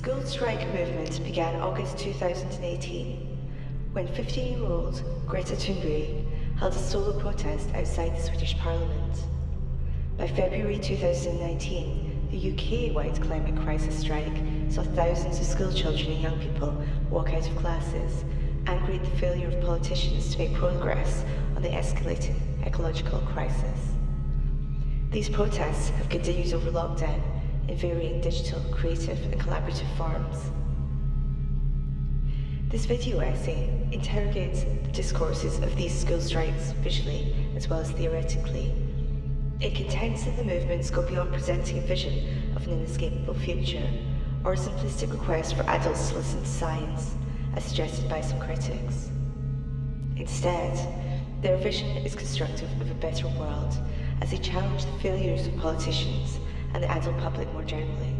school strike movement began August 2018 when 15-year-old Greta Thunberg held a solo protest outside the Swedish Parliament. By February 2019, the UK-wide climate crisis strike saw thousands of schoolchildren and young people walk out of classes, angry at the failure of politicians to make progress on the escalating ecological crisis. These protests have continued over lockdown in varying digital, creative and collaborative forms. This video essay interrogates the discourses of these school strikes visually as well as theoretically. It contends that the movements go beyond presenting a vision of an inescapable future or a simplistic request for adults to listen to science, as suggested by some critics. Instead, their vision is constructive of a better world as they challenge the failures of politicians and the adult public more generally.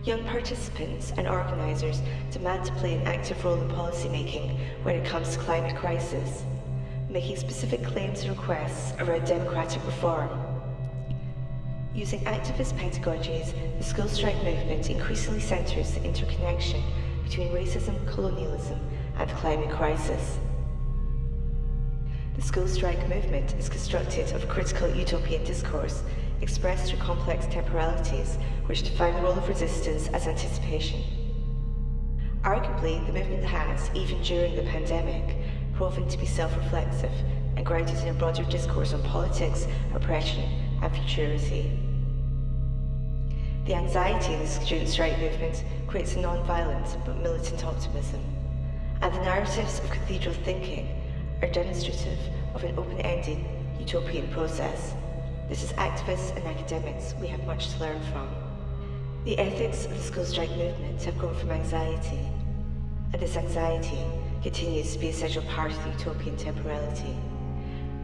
Young participants and organisers demand to play an active role in policymaking when it comes to climate crisis, making specific claims and requests around democratic reform. Using activist pedagogies, the school strike movement increasingly centres the interconnection between racism, colonialism and the climate crisis. The school strike movement is constructed of a critical utopian discourse expressed through complex temporalities which define the role of resistance as anticipation. Arguably, the movement has, even during the pandemic, proven to be self-reflexive and grounded in a broader discourse on politics, oppression and futurity. The anxiety in the student strike movement creates a non-violent but militant optimism, and the narratives of cathedral thinking are demonstrative of an open-ended utopian process. This is activists and academics we have much to learn from. The ethics of the school strike movement have grown from anxiety, and this anxiety continues to be a central part of the utopian temporality.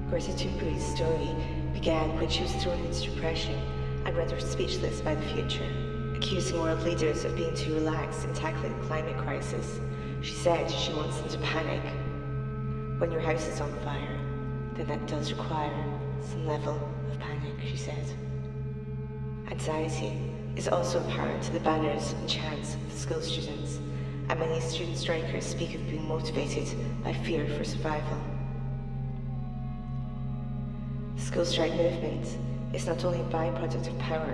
Greta Thunberg's story began when she was thrown into depression and rendered speechless by the future, accusing world leaders of being too relaxed in tackling the climate crisis. She said she wants them to panic. When your house is on fire, then that does require some level of panic, she said. Anxiety is also apparent to the banners and chants of the school students, and many student strikers speak of being motivated by fear for survival. The school strike movement is not only a byproduct of power,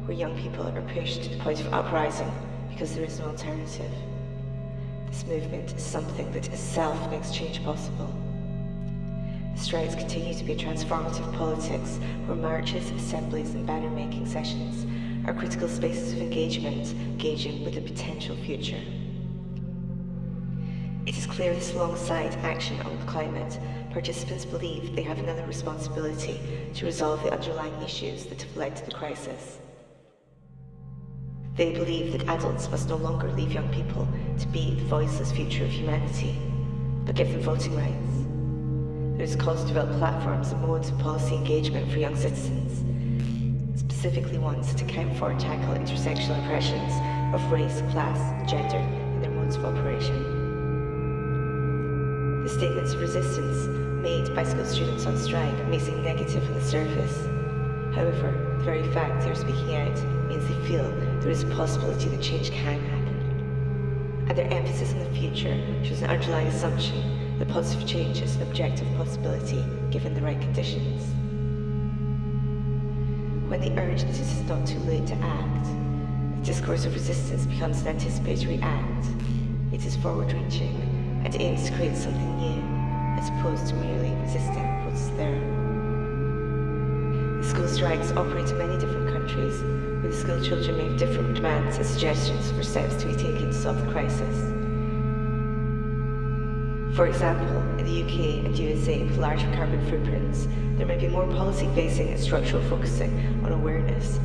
where young people are pushed to the point of uprising because there is no alternative. This movement is something that itself makes change possible. The strikes continue to be a transformative politics where marches, assemblies and banner-making sessions are critical spaces of engagement, engaging with a potential future. It is clear this alongside action on the climate, participants believe they have another responsibility to resolve the underlying issues that have led to the crisis. They believe that adults must no longer leave young people to be the voiceless future of humanity, but give them voting rights. There is a call to develop platforms and modes of policy engagement for young citizens, specifically ones to account for and tackle intersectional oppressions of race, class, and gender in their modes of operation. The statements of resistance made by school students on strike may seem negative on the surface. However, the very fact they are speaking out means they feel there is a possibility that change can happen. And their emphasis on the future shows an underlying assumption that positive change is an objective possibility given the right conditions. When they urge that it is not too late to act, the discourse of resistance becomes an anticipatory act. It is forward-reaching and aims to create something new, as opposed to merely resisting what's there. The school strikes operate in many different countries, where the school children may have different demands and suggestions for steps to be taken to solve the crisis. For example, in the UK and USA with larger carbon footprints, there may be more policy-facing and structural focusing on awareness.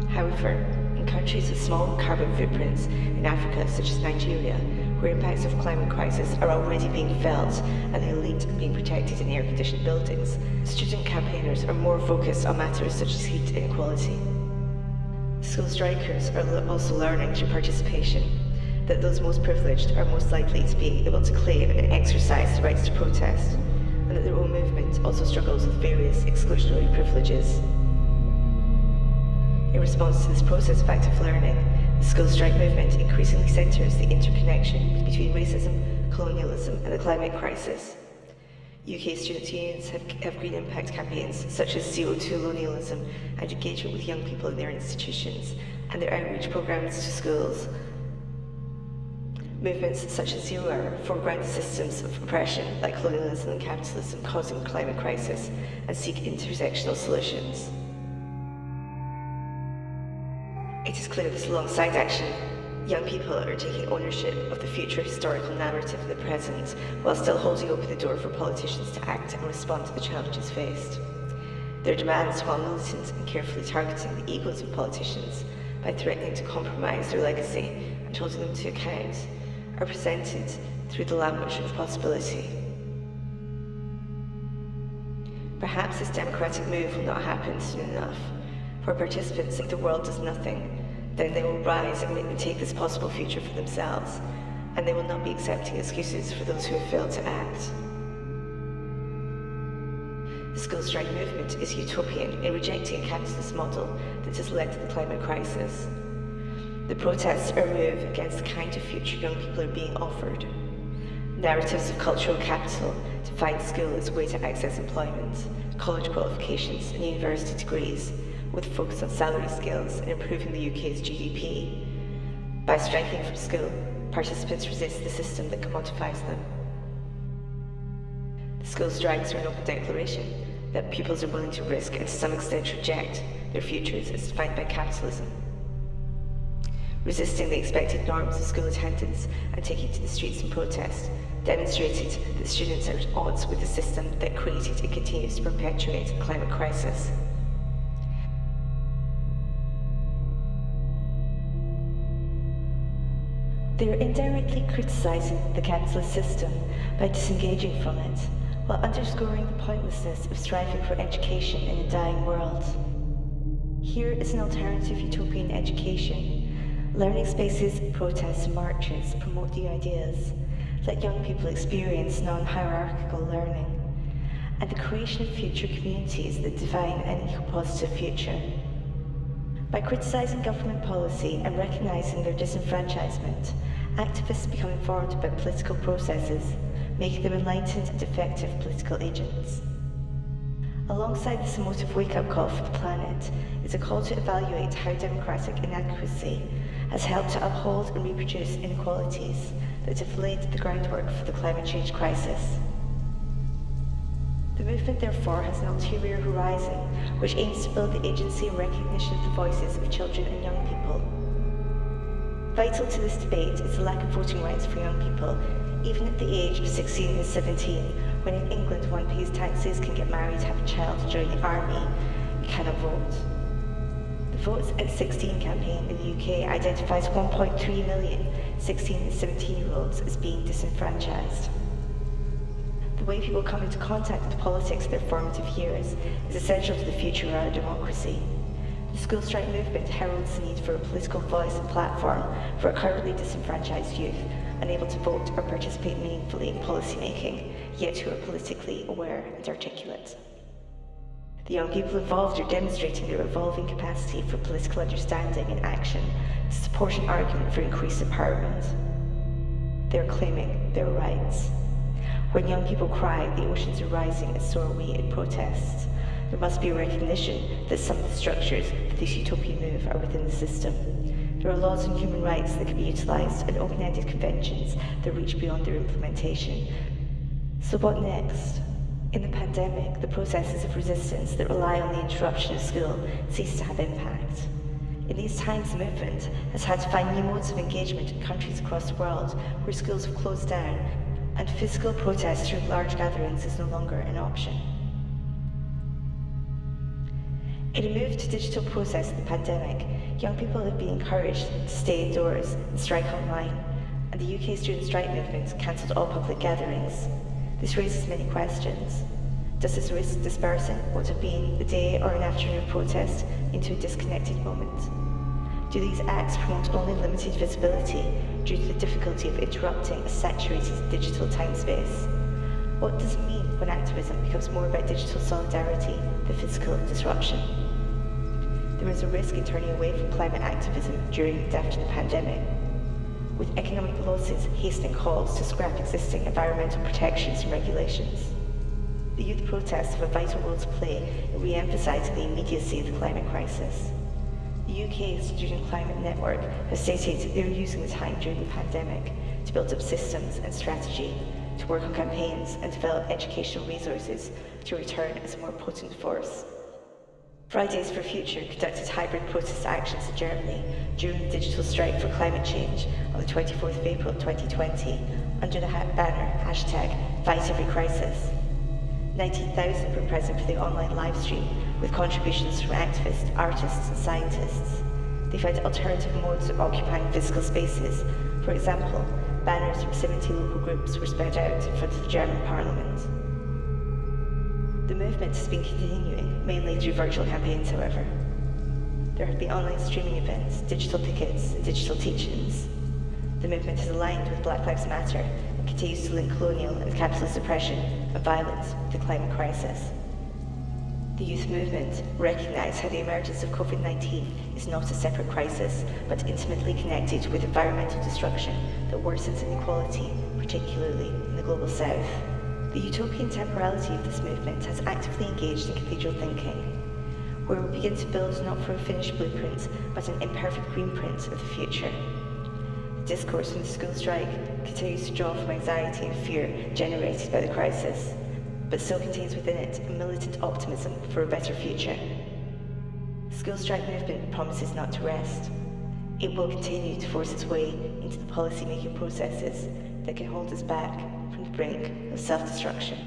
However, in countries with small carbon footprints in Africa, such as Nigeria, where impacts of climate crisis are already being felt and the elite are being protected in air-conditioned buildings, student campaigners are more focused on matters such as heat inequality. School strikers are also learning through participation that those most privileged are most likely to be able to claim and exercise the rights to protest, and that their own movement also struggles with various exclusionary privileges. In response to this process of active learning, the school strike movement increasingly centres the interconnection between racism, colonialism and the climate crisis. UK students' unions have green impact campaigns such as CO2 colonialism and engagement with young people in their institutions and their outreach programmes to schools. Movements such as Zero Hour foreground the systems of oppression like colonialism and capitalism causing the climate crisis and seek intersectional solutions. It is clear that alongside action, young people are taking ownership of the future historical narrative of the present, while still holding open the door for politicians to act and respond to the challenges faced. Their demands, while militant and carefully targeting the egos of politicians by threatening to compromise their legacy and holding them to account, are presented through the language of possibility. Perhaps this democratic move will not happen soon enough. For participants, if the world does nothing, then they will rise and take this possible future for themselves, and they will not be accepting excuses for those who have failed to act. The school strike movement is utopian in rejecting a capitalist model that has led to the climate crisis. The protests are a move against the kind of future young people are being offered. Narratives of cultural capital define school as a way to access employment, college qualifications and university degrees, with a focus on salary scales and improving the UK's GDP. By striking from school, participants resist the system that commodifies them. The school strikes are an open declaration that pupils are willing to risk and to some extent reject their futures as defined by capitalism. Resisting the expected norms of school attendance and taking to the streets in protest demonstrated that students are at odds with the system that created and continues to perpetuate the climate crisis. They are indirectly criticising the capitalist system by disengaging from it, while underscoring the pointlessness of striving for education in a dying world. Here is an alternative utopian education. Learning spaces, protests, and marches promote new ideas, let young people experience non-hierarchical learning, and the creation of future communities that define an eco-positive future. By criticising government policy and recognising their disenfranchisement, activists become informed about political processes, making them enlightened and effective political agents. Alongside this emotive wake-up call for the planet is a call to evaluate how democratic inadequacy has helped to uphold and reproduce inequalities that have laid the groundwork for the climate change crisis. The movement, therefore, has an ulterior horizon which aims to build the agency and recognition of the voices of children and young people. Vital to this debate is the lack of voting rights for young people, even at the age of 16 and 17, when in England one pays taxes, can get married, have a child, join the army, and cannot vote. The Votes at 16 campaign in the UK identifies 1.3 million 16 and 17-year-olds as being disenfranchised. The way people come into contact with politics in their formative years is essential to the future of our democracy. The school strike movement heralds the need for a political voice and platform for a currently disenfranchised youth, unable to vote or participate meaningfully in policy making, yet who are politically aware and articulate. The young people involved are demonstrating their evolving capacity for political understanding and action to support an argument for increased empowerment. They are claiming their rights. When young people cry, the oceans are rising, and so are we in protests. There must be a recognition that some of the structures for this utopian move are within the system. There are laws on human rights that can be utilised and open-ended conventions that reach beyond their implementation. So what next? In the pandemic, the processes of resistance that rely on the interruption of school cease to have impact. In these times, the movement has had to find new modes of engagement in countries across the world where schools have closed down and physical protest through large gatherings is no longer an option. In a move to digital process of the pandemic, young people have been encouraged to stay indoors and strike online, and the UK student strike movement cancelled all public gatherings. This raises many questions. Does this risk dispersing what have been a day or an afternoon protest into a disconnected moment? Do these acts promote only limited visibility due to the difficulty of interrupting a saturated digital time space? What does it mean when activism becomes more about digital solidarity than physical disruption? there is a risk in turning away from climate activism during and after the pandemic, with economic losses hastening calls to scrap existing environmental protections and regulations. The youth protests have a vital role to play in re-emphasising the immediacy of the climate crisis. The UK Student Climate Network has stated they are using the time during the pandemic to build up systems and strategy, to work on campaigns and develop educational resources to return as a more potent force. Fridays for Future conducted hybrid protest actions in Germany during the digital strike for climate change on the 24th of April 2020 under the banner #FightEveryCrisis. 19,000 were present for the online live stream with contributions from activists, artists and scientists. They found alternative modes of occupying physical spaces. For example, banners from 70 local groups were spread out in front of the German Parliament. The movement has been continuing, mainly through virtual campaigns, however. There have been online streaming events, digital pickets, and digital teach-ins. The movement has aligned with Black Lives Matter and continues to link colonial and capitalist oppression and violence with the climate crisis. The youth movement recognise how the emergence of COVID-19 is not a separate crisis, but intimately connected with environmental destruction that worsens inequality, particularly in the global south. The utopian temporality of this movement has actively engaged in cathedral thinking, where we begin to build not from a finished blueprint, but an imperfect greenprint of the future. The discourse from the school strike continues to draw from anxiety and fear generated by the crisis, but still contains within it a militant optimism for a better future. The school strike movement promises not to rest. It will continue to force its way into the policy-making processes that can hold us back from the brink of self-destruction.